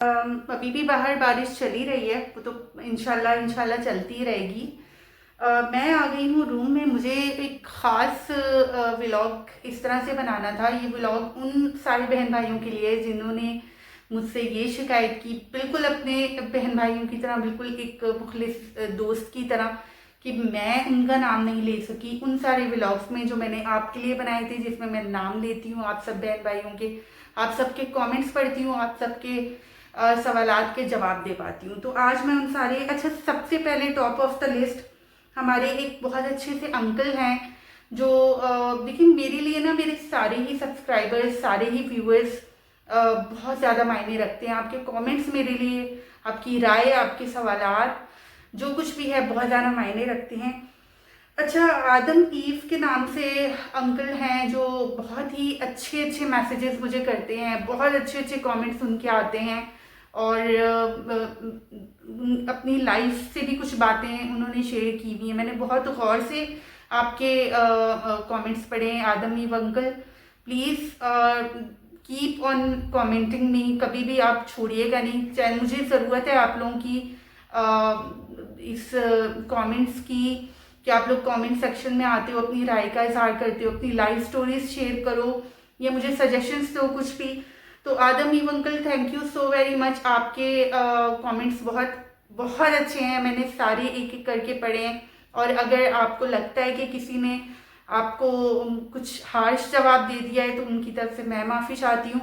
अभी भी बाहर बारिश चली रही है, वो तो इंशाल्लाह इंशाल्लाह चलती ही रहेगी। मैं आ गई हूँ रूम में। मुझे एक ख़ास व्लॉग इस तरह से बनाना था। ये व्लॉग उन सारे बहन भाइयों के लिए जिन्होंने मुझसे ये शिकायत की, बिल्कुल अपने बहन भाइयों की तरह, बिल्कुल एक मुखलिस दोस्त की तरह, कि मैं उनका नाम नहीं ले सकी उन सारे व्लॉग्स में जो मैंने आपके लिए बनाए थे, जिसमें मैं नाम लेती हूँ आप सब बहन भाइयों के, आप सबके कमेंट्स पढ़ती हूँ, आप सबके सवालात के जवाब दे पाती हूँ। तो आज मैं उन सारे, अच्छा सबसे पहले टॉप ऑफ द लिस्ट हमारे एक बहुत अच्छे से अंकल हैं जो देखिए मेरे लिए ना, मेरे सारे ही सब्सक्राइबर्स, सारे ही व्यूअर्स बहुत ज़्यादा मायने रखते हैं। आपके कमेंट्स मेरे लिए, आपकी राय, आपके सवालात, जो कुछ भी है बहुत ज़्यादा मायने रखते हैं। अच्छा, आदम ईव के नाम से अंकल हैं जो बहुत ही अच्छे अच्छे मैसेजेस मुझे करते हैं, बहुत अच्छे अच्छे कमेंट्स उनके आते हैं, और अपनी लाइफ से भी कुछ बातें उन्होंने शेयर की हुई हैं। मैंने बहुत गौर से आपके कमेंट्स पढ़े हैं। Adam Eve uncle, please keep on commenting me, कभी भी आप छोड़िएगा नहीं। चाहे मुझे ज़रूरत है आप लोगों की इस कमेंट्स की, कि आप लोग कमेंट सेक्शन में आते हो, अपनी राय का इजहार करते हो, अपनी लाइफ स्टोरीज शेयर करो या मुझे सजेशंस दो कुछ भी। तो Adam Eve uncle, thank you so very much. आपके कमेंट्स बहुत बहुत अच्छे हैं, मैंने सारे एक एक करके पढ़े हैं। और अगर आपको लगता है कि किसी ने आपको कुछ हार्श जवाब दे दिया है तो उनकी तरफ से मैं माफ़ी चाहती हूँ।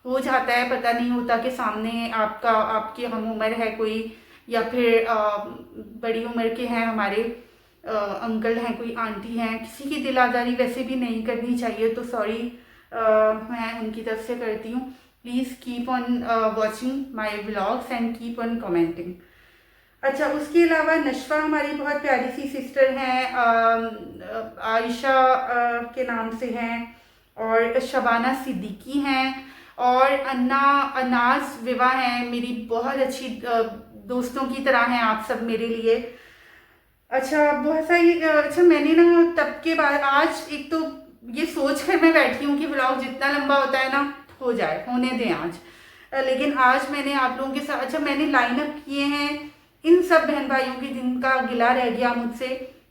हो जाता है, पता नहीं होता कि सामने आपका, आपके हम उम्र है कोई, या फिर बड़ी उम्र के हैं हमारे अंकल हैं, कोई आंटी हैं, किसी की दिल आज़ारी वैसे भी नहीं करनी चाहिए। तो सॉरी, मैं उनकी तरफ से करती हूँ। Please keep on watching my vlogs and keep on commenting. अच्छा, उसके अलावा नशवा हमारी बहुत प्यारी सी सिस्टर हैं, आयशा के नाम से हैं, और शबाना सिद्दीकी हैं, और अन्ना अनाज विवा हैं। मेरी बहुत अच्छी दोस्तों की तरह हैं आप सब मेरे लिए। अच्छा, बहुत सारी अच्छा, मैंने ना तब के बाद आज एक तो ये सोच कर मैं बैठी हूँ कि ब्लॉग जितना लंबा होता है ना, हो जाए, होने दें आज। लेकिन आज मैंने आप लोगों के साथ, अच्छा मैंने लाइन अप किए हैं इन सब बहन भाइयों के जिनका गिला रह गया मुझसे।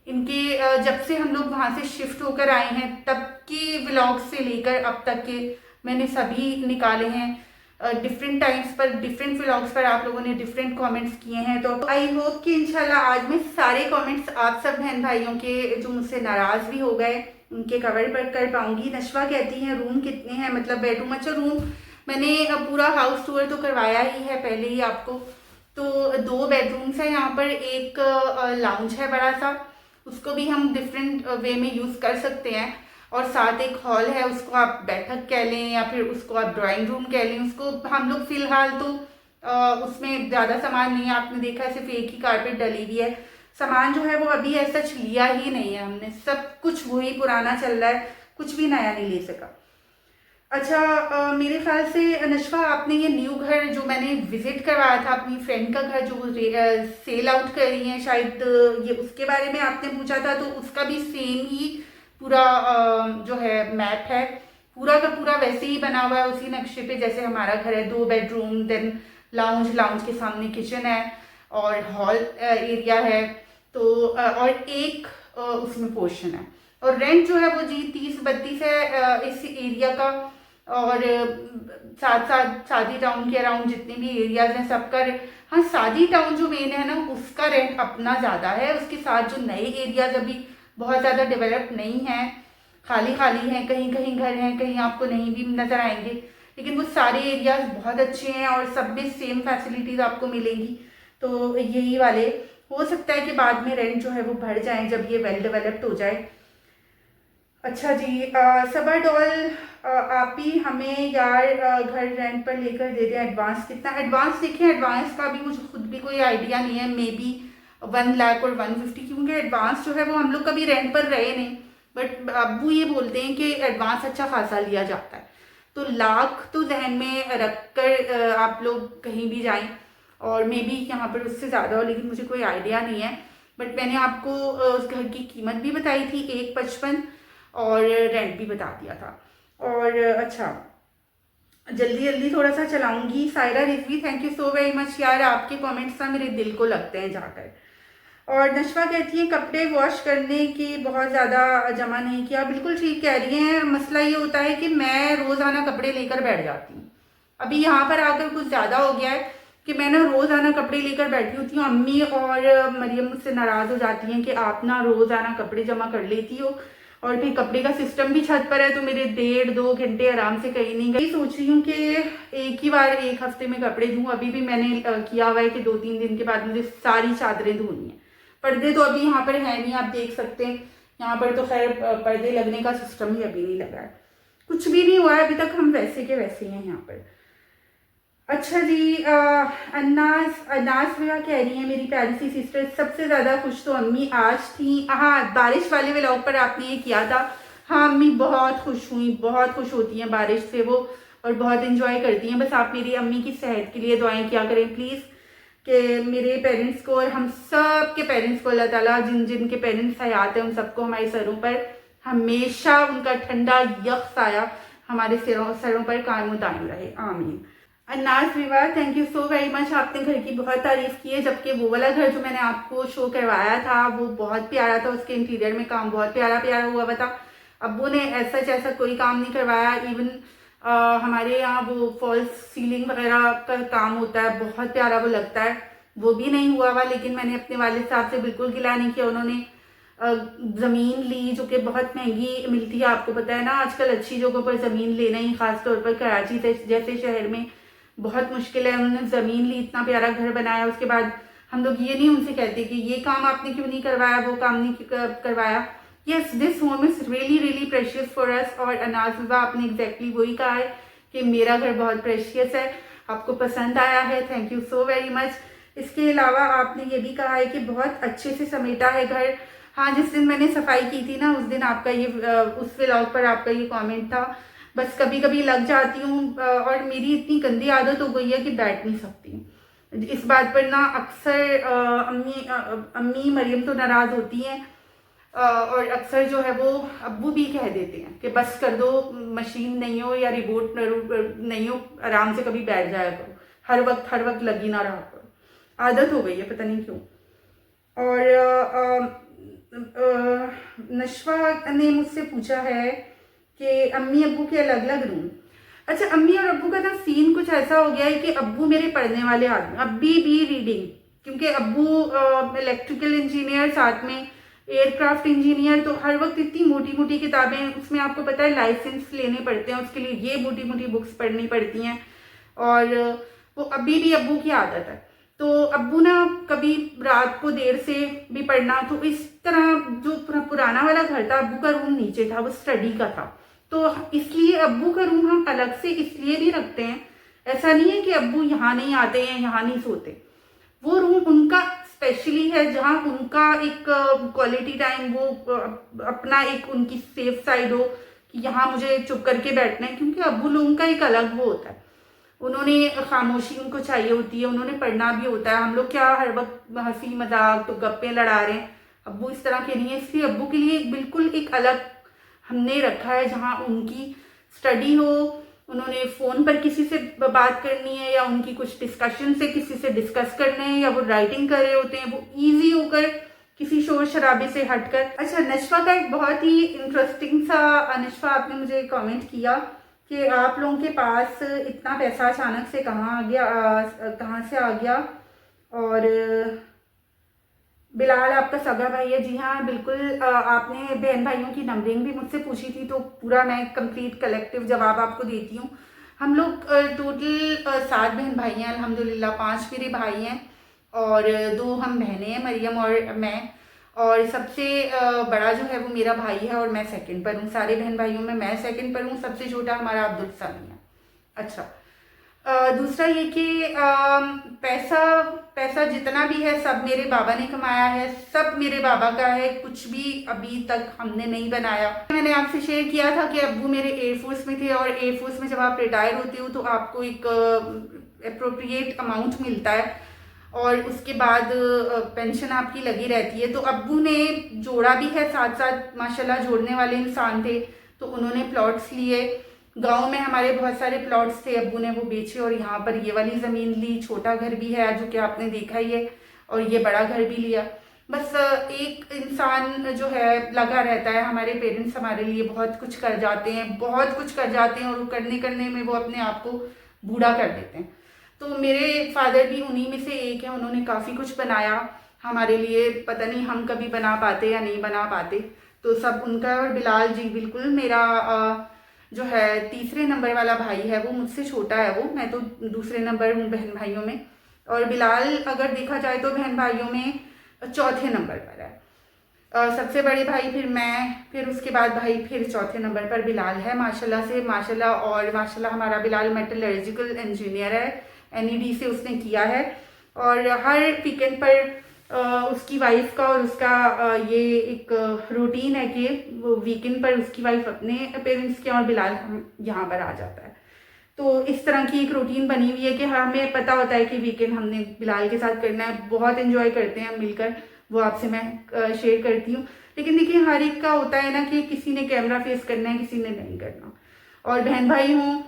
इनके जब से हम लोग वहाँ से शिफ्ट होकर आए हैं तब के व्लॉग से लेकर अब तक के मैंने सभी निकाले हैं। डिफरेंट टाइम्स पर, डिफरेंट व्लॉग्स पर आप लोगों ने डिफरेंट कमेंट्स किए हैं। तो आई होप कि इंशाल्लाह आज मैं सारे कमेंट्स आप सब बहन भाइयों के जो मुझसे नाराज़ भी हो गए उनके कवर पर कर पाऊंगी। नशवा कहती हैं रूम कितने हैं, मतलब बेडरूम। अच्छा, रूम मैंने पूरा हाउस टूर तो करवाया ही है पहले ही आपको। तो 2 बेडरूम्स हैं यहाँ पर, एक लाउंज है बड़ा सा, उसको भी हम डिफरेंट वे में यूज़ कर सकते हैं, और साथ एक हॉल है, उसको आप बैठक कह लें या फिर उसको आप ड्राइंग रूम कह लें। उसको हम लोग फ़िलहाल तो उसमें ज़्यादा सामान नहीं है, आपने देखा है सिर्फ एक ही कारपेट डली हुई है। सामान जो है वो अभी ऐसा लिया ही नहीं है हमने, सब कुछ वही पुराना चल रहा है, कुछ भी नया नहीं ले सका। अच्छा, मेरे ख्याल से नशवा आपने ये न्यू घर जो मैंने विजिट करवाया था अपनी फ्रेंड का घर, जो सेल आउट कर रही हैं शायद, ये उसके बारे में आपने पूछा था, तो उसका भी सेम ही पूरा जो है मैप है, पूरा का पूरा वैसे ही बना हुआ है उसी नक्शे पे जैसे हमारा घर है। 2 बेडरूम, देन लाउंज, लाउंज के सामने किचन है, और हॉल एरिया है, तो और एक उसमें पोर्शन है। और रेंट जो है वो जी 30-32 है इस एरिया का। और साथ साथ शादी टाउन के अराउंड जितने भी एरियाज हैं सबका हाँ, शादी टाउन जो मेन है ना उसका रेंट अपना ज़्यादा है। उसके साथ जो नए एरियाज अभी बहुत ज़्यादा डेवलप नहीं हैं, खाली खाली हैं, कहीं कहीं घर हैं, कहीं आपको नहीं भी नज़र आएंगे, लेकिन वो सारे एरियाज बहुत अच्छे हैं और सब में सेम फैसिलिटीज़ आपको मिलेंगी। तो यही वाले, हो सकता है कि बाद में रेंट जो है वो बढ़ जाए जब ये वेल डेवलप्ड हो जाए। अच्छा जी, सबा डॉल, आप ही हमें यार घर रेंट पर लेकर दे दें। एडवांस कितना? एडवांस देखिए, एडवांस का भी मुझे खुद भी कोई आइडिया नहीं है, मे बी 1 लाख और 150, क्योंकि एडवांस जो है वो हम लोग कभी रेंट पर रहे नहीं, बट अबू ये बोलते हैं कि एडवांस अच्छा खासा लिया जाता है। तो लाख तो जहन में रख कर आप लोग कहीं भी जाएं, और मे बी यहाँ पर उससे ज़्यादा हो, लेकिन मुझे कोई आइडिया नहीं है। बट मैंने आपको उस घर की कीमत भी बताई थी 1,55, और रेंट भी बता दिया था। और अच्छा, जल्दी जल्दी थोड़ा सा चलाऊंगी। Saira Rizvi, thank you so very much यार, आपके कमेंट्स ना मेरे दिल को लगते हैं जाकर। और नशवा कहती है कपड़े वॉश करने की बहुत ज़्यादा जमा नहीं किया। बिल्कुल ठीक कह रही हैं। मसला ये होता है कि मैं रोज़ाना कपड़े लेकर बैठ जाती हूँ। अभी यहाँ पर आकर कुछ ज़्यादा हो गया है कि मैं ना रोज़ाना कपड़े लेकर बैठी होती हूँ। अम्मी और मरियम मुझसे नाराज़ हो जाती हैं कि आप ना रोज़ाना कपड़े जमा कर लेती हो, और फिर कपड़े का सिस्टम भी छत पर है, तो मेरे 1.5-2 घंटे आराम से कहीं नहीं गई। सोच रही हूँ कि एक ही बार एक हफ्ते में कपड़े धूँ। अभी भी मैंने किया हुआ है कि 2-3 दिन के बाद मुझे सारी चादरें धोनी है। पर्दे तो अभी यहाँ पर है नहीं, आप देख सकते हैं। यहाँ पर तो खैर पर्दे लगने का सिस्टम ही अभी नहीं लगा है, कुछ भी नहीं हुआ है अभी तक, हम वैसे के वैसे ही हैं यहाँ पर। अच्छा जी, अनाज विवा कह रही है मेरी प्यारी सी सिस्टर, सबसे ज़्यादा खुश तो अम्मी आज थी। हाँ, बारिश वाले व्लॉग पर आपने ये किया था। हाँ अम्मी बहुत खुश हुई, बहुत खुश होती हैं बारिश से वो, और बहुत इंजॉय करती हैं। बस आप मेरी अम्मी की सेहत के लिए दुआएं किया करें प्लीज़, कि मेरे पेरेंट्स को और हम सब के पेरेंट्स को अल्लाह ताला जिन जिन के पेरेंट्स हयात हैं उन सबको हमारे सरों पर हमेशा उनका ठंडा यख साया हमारे सरों पर कायम दायम रहे, आमीन। अन्नास विवाह, thank you so very much, आपने घर की बहुत तारीफ की है। जबकि वो वाला घर जो मैंने आपको शो करवाया था वो बहुत प्यारा था, उसके इंटीरियर में काम बहुत प्यारा प्यारा हुआ था। अब्बू ने ऐसा कोई काम नहीं करवाया। इवन हमारे यहाँ वो फॉल्स सीलिंग वगैरह का काम होता है, बहुत प्यारा वो लगता है, वो भी नहीं हुआ हुआ। लेकिन मैंने अपने वालिद साहब से बिल्कुल गिला नहीं किया। उन्होंने ज़मीन ली जो कि बहुत महंगी मिलती है, आपको पता है ना आजकल अच्छी जगहों पर ज़मीन लेना ही, ख़ासतौर पर कराची जैसे शहर में बहुत मुश्किल है। उन्होंने ज़मीन ली, इतना प्यारा घर बनाया, उसके बाद हम लोग ये नहीं उनसे कहते कि ये काम आपने क्यों नहीं करवाया, वो काम नहीं करवाया। Yes, this home is really really precious for us. और अनाज़ आपने एग्जैक्टली वही कहा है कि मेरा घर बहुत प्रेशियस है, आपको पसंद आया है, thank you so very much. इसके अलावा आपने ये भी कहा है कि बहुत अच्छे से समेटा है घर। हाँ, जिस दिन मैंने सफाई की थी ना उस दिन आपका ये उस व्लॉग पर आपका ये कमेंट था। बस कभी कभी लग जाती हूँ और मेरी इतनी गंदी आदत हो गई है कि बैठ नहीं सकती। इस बात पर ना अक्सर अम्मी मरियम तो नाराज़ होती हैं, और अक्सर जो है वो अब्बू भी कह देते हैं कि बस कर दो, मशीन नहीं हो या रिमोट नहीं हो, आराम से कभी बैठ जाया करो, हर वक्त लगी ना रहा करो। आदत हो गई है, पता नहीं क्यों। और नशवा ने मुझसे पूछा है कि अम्मी अब्बू के अलग अलग रूम। अच्छा, अम्मी और अब्बू का ना सीन कुछ ऐसा हो गया है कि अब्बू मेरे पढ़ने वाले आदमी, अभी भी रीडिंग, क्योंकि अब्बू इलेक्ट्रिकल इंजीनियर, साथ में एयरक्राफ्ट इंजीनियर, तो हर वक्त इतनी मोटी मोटी किताबें, उसमें आपको पता है लाइसेंस लेने पड़ते हैं, उसके लिए ये मोटी मोटी बुक्स पढ़नी पड़ती हैं। और वो अभी भी अब्बू की आदत है, तो अब्बू ना कभी रात को देर से भी पढ़ना, तो इस तरह जो पुराना वाला घर था, अब्बू का रूम नीचे था, वो स्टडी का था, तो इसलिए अब्बू का रूम हम अलग से इसलिए भी रखते हैं। ऐसा नहीं है कि अब्बू यहाँ नहीं आते हैं, यहाँ नहीं सोते, वो रूम उनका स्पेशली है जहाँ उनका एक क्वालिटी टाइम, वो अपना एक उनकी सेफ साइड हो कि यहाँ मुझे चुप करके बैठना है। क्योंकि अब्बू लोगों का एक अलग वो होता है, उन्होंने खामोशी उनको चाहिए होती है, उन्होंने पढ़ना भी होता है। हम लोग क्या हर वक्त हंसी मजाक तो गप्पे लड़ा रहे हैं, अब्बू इस तरह के नहीं है। इसलिए अब्बू के लिए बिल्कुल एक अलग हमने रखा है जहाँ उनकी स्टडी हो, उन्होंने फ़ोन पर किसी से बात करनी है या उनकी कुछ डिस्कशन से किसी से डिस्कस करना है, या वो राइटिंग कर रहे होते हैं, वो ईजी होकर किसी शोर शराबे से हटकर। अच्छा, नशवा का एक बहुत ही इंटरेस्टिंग सा, नशवा आपने मुझे कमेंट किया कि आप लोगों के पास इतना पैसा अचानक से कहाँ से आ गया, और बिलाल आपका सगा भाई है। जी हाँ बिल्कुल, आपने बहन भाइयों की नंबरिंग भी मुझसे पूछी थी, तो पूरा मैं कंप्लीट कलेक्टिव जवाब आपको देती हूँ। हम लोग टोटल 7 बहन भाई हैं अल्हम्दुलिल्लाह, 5 मेरे भाई हैं और 2 हम बहनें हैं, मरियम और मैं। और सबसे बड़ा जो है वो मेरा भाई है और मैं सेकंड पर हूँ। सारे बहन भाइयों में मैं सेकंड पर हूँ। सबसे छोटा हमारा अब्दुल सामी है। अच्छा, दूसरा ये कि पैसा जितना भी है सब मेरे बाबा ने कमाया है, सब मेरे बाबा का है, कुछ भी अभी तक हमने नहीं बनाया। मैंने आपसे शेयर किया था कि अब्बू मेरे एयरफोर्स में थे, और एयरफोर्स में जब आप रिटायर होते हो तो आपको एक अप्रोप्रिएट अमाउंट मिलता है और उसके बाद पेंशन आपकी लगी रहती है। तो अब्बू ने जोड़ा भी है, साथ साथ माशाल्लाह जोड़ने वाले इंसान थे, तो उन्होंने प्लॉट्स लिए गांव में हमारे बहुत सारे प्लॉट्स थे, अब्बू ने वो बेचे और यहाँ पर ये वाली ज़मीन ली। छोटा घर भी है जो कि आपने देखा ही है, और ये बड़ा घर भी लिया। बस एक इंसान जो है लगा रहता है। हमारे पेरेंट्स हमारे लिए बहुत कुछ कर जाते हैं, बहुत कुछ कर जाते हैं, और वो करने करने में वो अपने आप को बूढ़ा कर देते हैं। तो मेरे फादर भी उन्हीं में से एक है। उन्होंने काफ़ी कुछ बनाया हमारे लिए, पता नहीं हम कभी बना पाते या नहीं बना पाते। तो सब उनका। और बिलाल जी बिल्कुल मेरा जो है तीसरे नंबर वाला भाई है, वो मुझसे छोटा है। वो मैं तो दूसरे नंबर हूँ बहन भाइयों में, और बिलाल अगर देखा जाए तो बहन भाइयों में चौथे नंबर पर है। सबसे बड़े भाई फिर मैं, फिर उसके बाद भाई फिर चौथे नंबर पर बिलाल है माशाल्लाह से, माशाल्लाह। और माशाल्लाह हमारा बिलाल मेटलर्जिकल इंजीनियर है, एनईडी से उसने किया है। और हर वीकेंड पर उसकी वाइफ का और उसका ये एक रूटीन है कि वो वीकेंड पर उसकी वाइफ अपने पेरेंट्स के और बिलाल यहाँ पर आ जाता है। तो इस तरह की एक रूटीन बनी हुई है कि हमें पता होता है कि वीकेंड हमने बिलाल के साथ करना है। बहुत एंजॉय करते हैं हम मिलकर, वो आपसे मैं शेयर करती हूँ। लेकिन देखिए हर एक का होता है ना कि किसी ने कैमरा फेस करना है, किसी ने नहीं करना। और बहन भाई हों,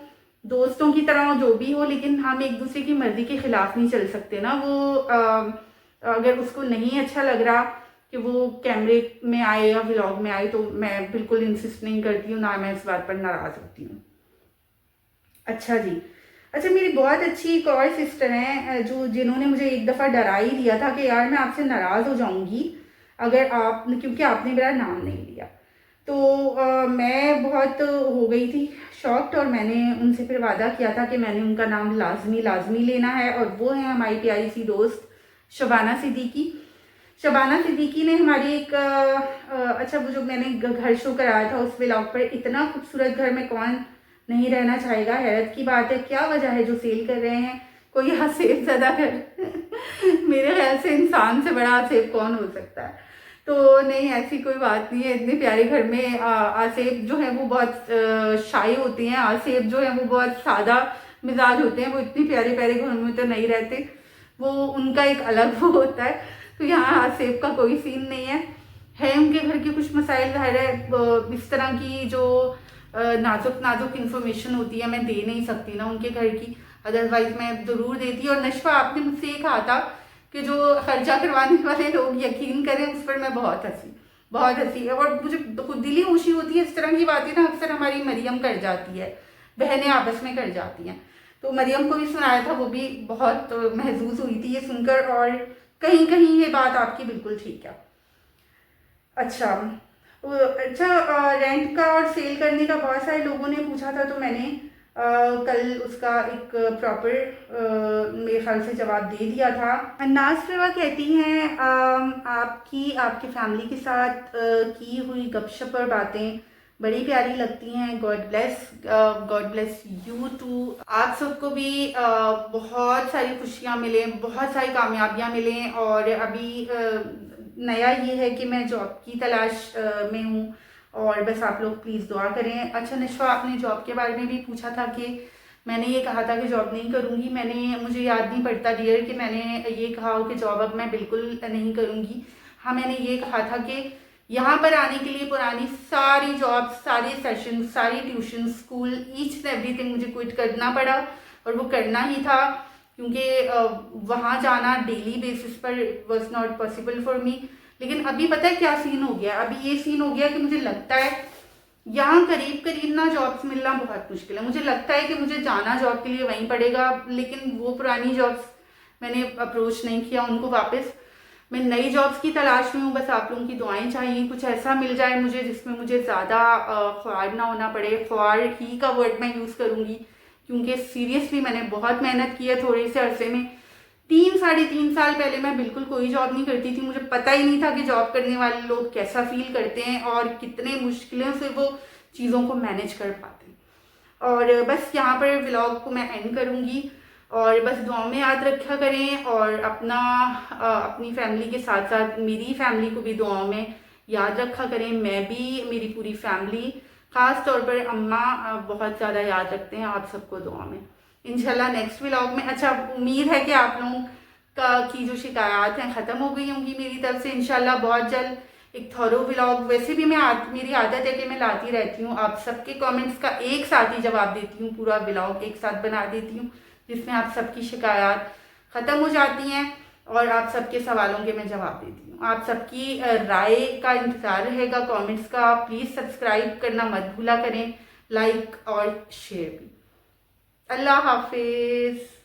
दोस्तों की तरह जो भी हो, लेकिन हम एक दूसरे की मर्जी के खिलाफ नहीं चल सकते ना। वो अगर उसको नहीं अच्छा लग रहा कि वो कैमरे में आए या व्लॉग में आए, तो मैं बिल्कुल इंसिस्ट नहीं करती हूँ, ना मैं इस बात पर नाराज़ होती हूँ। अच्छा जी। अच्छा, मेरी बहुत अच्छी एक और सिस्टर हैं जो जिन्होंने मुझे एक दफ़ा डरा ही दिया था कि यार मैं आपसे नाराज़ हो जाऊंगी अगर आप, क्योंकि आपने मेरा नाम नहीं लिया। तो मैं बहुत हो गई थी शॉक्ड, और मैंने उनसे फिर वादा किया था कि मैंने उनका नाम लाजमी लाजमी लेना है। और वो है हमारी प्यारी सी दोस्त शबाना सिद्दीकी। शबाना सिद्दीकी ने हमारी एक अच्छा, वो जो मैंने घर शो कराया था उस व्लॉग पर, इतना खूबसूरत घर में कौन नहीं रहना चाहेगा। हैरत की बात है, क्या वजह है जो सेल कर रहे हैं, कोई हसेब ज़्यादा कर मेरे ख्याल से इंसान से बड़ा हसेब कौन हो सकता है। तो नहीं, ऐसी कोई बात नहीं है। इतने प्यारे घर में आसेब जो है वो बहुत शाई होती हैं, आसेब जो है वो बहुत सादा मिजाज होते हैं। वो इतने प्यारे प्यारे घरों में तो नहीं रहते, वो उनका एक अलग वो होता है। तो यहाँ आसेब का कोई सीन नहीं है उनके घर के कुछ मसाइल। ज़ाहिर है इस तरह की जो नाजुक नाजुक इन्फॉर्मेशन होती है मैं दे नहीं सकती ना उनके घर की, अदरवाइज मैं ज़रूर देती। और नशवा, आपने मुझसे ये कहा था कि जो खर्चा करवाने वाले लोग यकीन करें, उस पर मैं बहुत हंसी है। और मुझे खुद दिली खुशी होती है इस तरह की बातें ना अक्सर हमारी मरियम कर जाती है, बहनें आपस में कर जाती हैं। तो मरियम को भी सुनाया था, वो भी बहुत महसूस हुई थी ये सुनकर, और कहीं कहीं ये बात आपकी बिल्कुल ठीक है। अच्छा, रेंट का और सेल करने का बहुत सारे लोगों ने पूछा था, तो मैंने कल उसका एक प्रॉपर मेरे ख्याल से जवाब दे दिया था। नाज फिवा कहती हैं आपकी आपके फैमिली के साथ की हुई गपशप और बातें बड़ी प्यारी लगती हैं। God bless you too. आप सबको भी बहुत सारी खुशियाँ मिलें, बहुत सारी कामयाबियाँ मिलें। और अभी नया ये है कि मैं जॉब की तलाश में हूँ, और बस आप लोग प्लीज़ दुआ करें। अच्छा नशवा, आपने जॉब के बारे में भी पूछा था कि मैंने ये कहा था कि जॉब नहीं करूँगी। मुझे याद नहीं पड़ता डियर कि मैंने ये कहा हो कि जॉब अब मैं बिल्कुल नहीं करूँगी। हाँ, मैंने ये कहा था कि यहाँ पर आने के लिए पुरानी सारी जॉब, सारे सेशन, सारी tuition, school, each and everything मुझे क्विट करना पड़ा, और वो करना ही था क्योंकि वहाँ जाना डेली बेसिस पर was not possible for me. लेकिन अभी पता है क्या सीन हो गया, अभी ये सीन हो गया कि मुझे लगता है यहाँ करीब करीब ना जॉब्स मिलना बहुत मुश्किल है। मुझे लगता है कि मुझे जाना जॉब के लिए वहीं पड़ेगा, लेकिन वो पुरानी जॉब्स मैंने अप्रोच नहीं किया उनको वापस। मैं नई जॉब्स की तलाश में हूँ, बस आप लोगों की दुआएं चाहिए, कुछ ऐसा मिल जाए मुझे जिसमें मुझे ज़्यादा ख्वार ना होना पड़े। ख्वार ही का वर्ड मैं यूज़ करूँगी क्योंकि सीरियसली मैंने बहुत मेहनत की है थोड़े से अरसे में। 3-3.5 साल पहले मैं बिल्कुल कोई जॉब नहीं करती थी, मुझे पता ही नहीं था कि जॉब करने वाले लोग कैसा फील करते हैं और कितने मुश्किलों से वो चीज़ों को मैनेज कर पाते हैं। और बस यहाँ पर व्लॉग को मैं एंड करूँगी, और बस दुआओं में याद रखा करें, और अपनी फैमिली के साथ साथ मेरी फैमिली को भी दुआओं में याद रखा करें। मैं भी, मेरी पूरी फैमिली, ख़ास तौर पर अम्मा बहुत ज़्यादा याद रखते हैं आप सबको दुआ में। इंशाल्लाह नेक्स्ट व्लॉग में, अच्छा उम्मीद है कि आप लोगों की जो शिकायत हैं ख़त्म हो गई होंगी मेरी तरफ से। इंशाल्लाह बहुत जल्द एक थॉरो व्लॉग। वैसे भी मेरी आदत है कि मैं लाती रहती हूँ, आप सबके कमेंट्स का एक साथ ही जवाब देती हूँ, पूरा व्लॉग एक साथ बना देती हूँ जिसमें आप सबकी शिकायत ख़त्म हो जाती हैं और आप सबके सवालों के मैं जवाब देती हूँ। आप सबकी राय का इंतज़ार रहेगा, कमेंट्स का। प्लीज़ सब्सक्राइब करना मत भूला करें, लाइक और शेयर भी। अल्लाह हाफिज़।